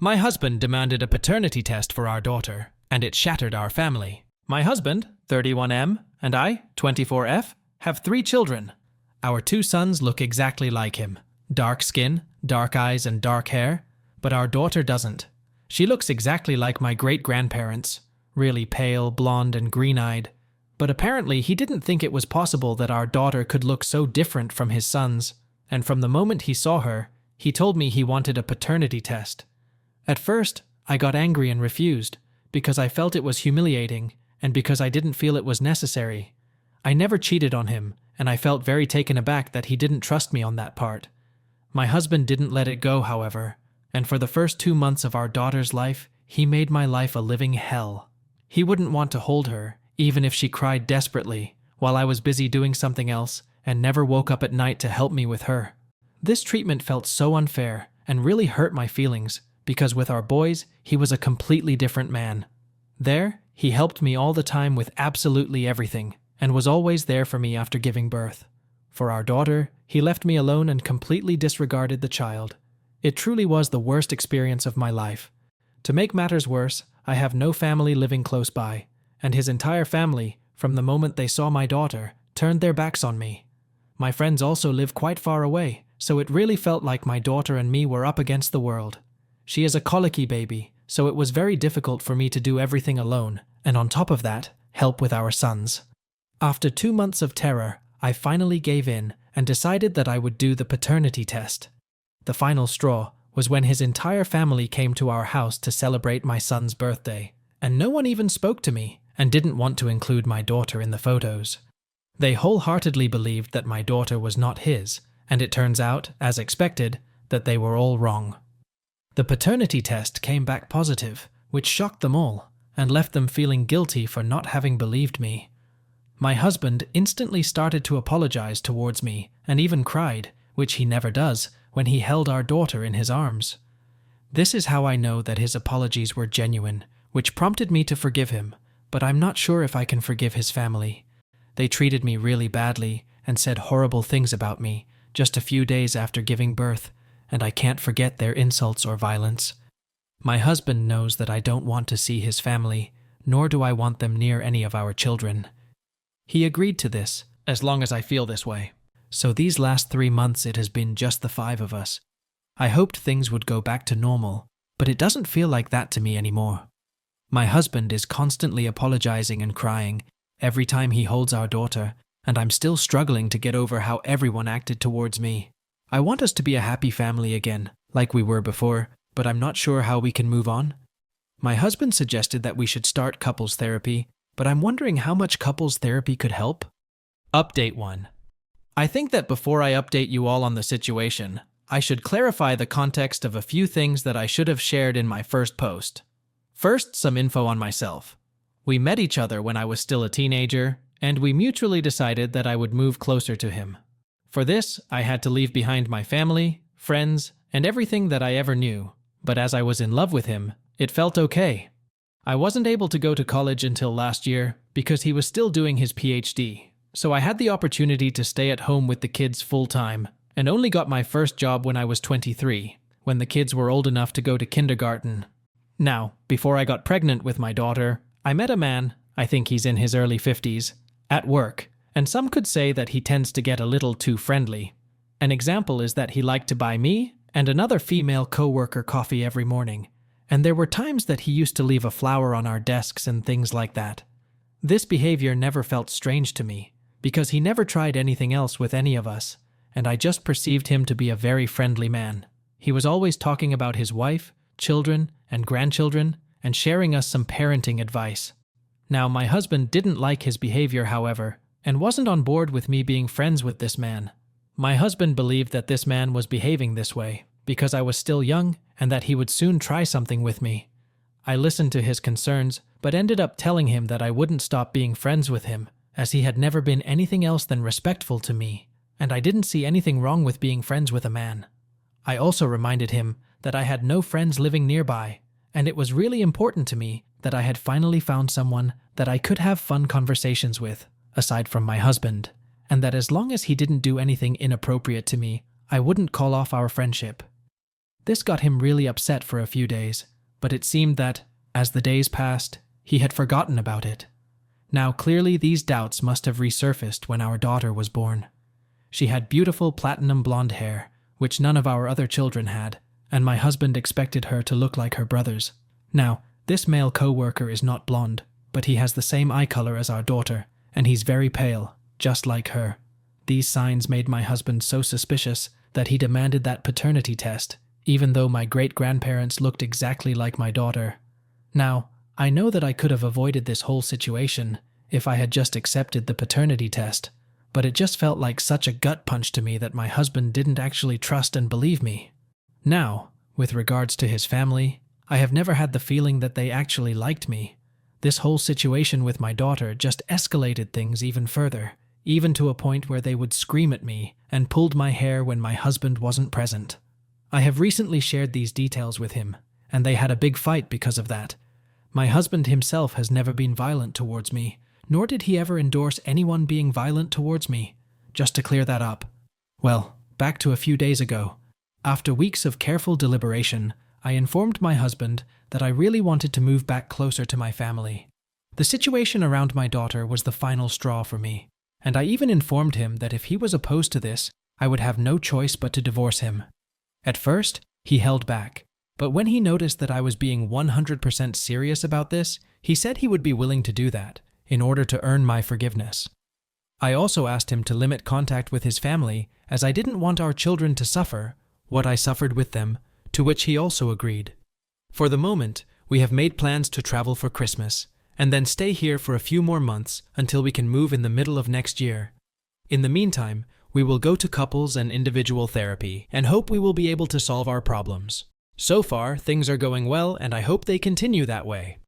My husband demanded a paternity test for our daughter, and it shattered our family. My husband, 31M, and I, 24F, have 3 children. Our 2 sons look exactly like him. Dark skin, dark eyes, and dark hair. But our daughter doesn't. She looks exactly like my great-grandparents. Really pale, blonde, and green-eyed. But apparently he didn't think it was possible that our daughter could look so different from his sons. And from the moment he saw her, he told me he wanted a paternity test. At first, I got angry and refused, because I felt it was humiliating, and because I didn't feel it was necessary. I never cheated on him, and I felt very taken aback that he didn't trust me on that part. My husband didn't let it go, however, and for the first 2 months of our daughter's life, he made my life a living hell. He wouldn't want to hold her, even if she cried desperately, while I was busy doing something else, and never woke up at night to help me with her. This treatment felt so unfair, and really hurt my feelings, because with our boys, he was a completely different man. There, he helped me all the time with absolutely everything, and was always there for me after giving birth. For our daughter, he left me alone and completely disregarded the child. It truly was the worst experience of my life. To make matters worse, I have no family living close by, and his entire family, from the moment they saw my daughter, turned their backs on me. My friends also live quite far away, so it really felt like my daughter and me were up against the world. She is a colicky baby, so it was very difficult for me to do everything alone, and on top of that, help with our sons. After 2 months of terror, I finally gave in and decided that I would do the paternity test. The final straw was when his entire family came to our house to celebrate my son's birthday, and no one even spoke to me and didn't want to include my daughter in the photos. They wholeheartedly believed that my daughter was not his, and it turns out, as expected, that they were all wrong. The paternity test came back positive, which shocked them all, and left them feeling guilty for not having believed me. My husband instantly started to apologize towards me, and even cried, which he never does, when he held our daughter in his arms. This is how I know that his apologies were genuine, which prompted me to forgive him, but I'm not sure if I can forgive his family. They treated me really badly and said horrible things about me just a few days after giving birth, and I can't forget their insults or violence. My husband knows that I don't want to see his family, nor do I want them near any of our children. He agreed to this, as long as I feel this way. So these last 3 months it has been just the 5 of us. I hoped things would go back to normal, but it doesn't feel like that to me anymore. My husband is constantly apologizing and crying every time he holds our daughter, and I'm still struggling to get over how everyone acted towards me. I want us to be a happy family again, like we were before, but I'm not sure how we can move on. My husband suggested that we should start couples therapy, but I'm wondering how much couples therapy could help. Update 1. I think that before I update you all on the situation, I should clarify the context of a few things that I should have shared in my first post. First, some info on myself. We met each other when I was still a teenager, and we mutually decided that I would move closer to him. For this, I had to leave behind my family, friends, and everything that I ever knew, but as I was in love with him, it felt okay. I wasn't able to go to college until last year because he was still doing his PhD, so I had the opportunity to stay at home with the kids full-time, and only got my first job when I was 23, when the kids were old enough to go to kindergarten. Now, before I got pregnant with my daughter, I met a man, I think he's in his early 50s, at work, and some could say that he tends to get a little too friendly. An example is that he liked to buy me and another female co-worker coffee every morning, and there were times that he used to leave a flower on our desks and things like that. This behavior never felt strange to me, because he never tried anything else with any of us, and I just perceived him to be a very friendly man. He was always talking about his wife, children, and grandchildren, and sharing us some parenting advice. Now, my husband didn't like his behavior, however, and wasn't on board with me being friends with this man. My husband believed that this man was behaving this way because I was still young and that he would soon try something with me. I listened to his concerns, but ended up telling him that I wouldn't stop being friends with him, as he had never been anything else than respectful to me, and I didn't see anything wrong with being friends with a man. I also reminded him that I had no friends living nearby, and it was really important to me that I had finally found someone that I could have fun conversations with, aside from my husband, and that as long as he didn't do anything inappropriate to me, I wouldn't call off our friendship. This got him really upset for a few days, but it seemed that, as the days passed, he had forgotten about it. Now clearly these doubts must have resurfaced when our daughter was born. She had beautiful platinum blonde hair, which none of our other children had, and my husband expected her to look like her brothers. Now, this male co-worker is not blonde, but he has the same eye color as our daughter, and he's very pale, just like her. These signs made my husband so suspicious that he demanded that paternity test, even though my great-grandparents looked exactly like my daughter. Now, I know that I could have avoided this whole situation if I had just accepted the paternity test, but it just felt like such a gut punch to me that my husband didn't actually trust and believe me. Now, with regards to his family, I have never had the feeling that they actually liked me. This whole situation with my daughter just escalated things even further, even to a point where they would scream at me and pulled my hair when my husband wasn't present. I have recently shared these details with him, and they had a big fight because of that. My husband himself has never been violent towards me, nor did he ever endorse anyone being violent towards me. Just to clear that up. Well, back to a few days ago. After weeks of careful deliberation, I informed my husband that I really wanted to move back closer to my family. The situation around my daughter was the final straw for me, and I even informed him that if he was opposed to this, I would have no choice but to divorce him. At first, he held back, but when he noticed that I was being 100% serious about this, he said he would be willing to do that, in order to earn my forgiveness. I also asked him to limit contact with his family, as I didn't want our children to suffer what I suffered with them, to which he also agreed. For the moment, we have made plans to travel for Christmas, and then stay here for a few more months until we can move in the middle of next year. In the meantime, we will go to couples and individual therapy, and hope we will be able to solve our problems. So far, things are going well, and I hope they continue that way.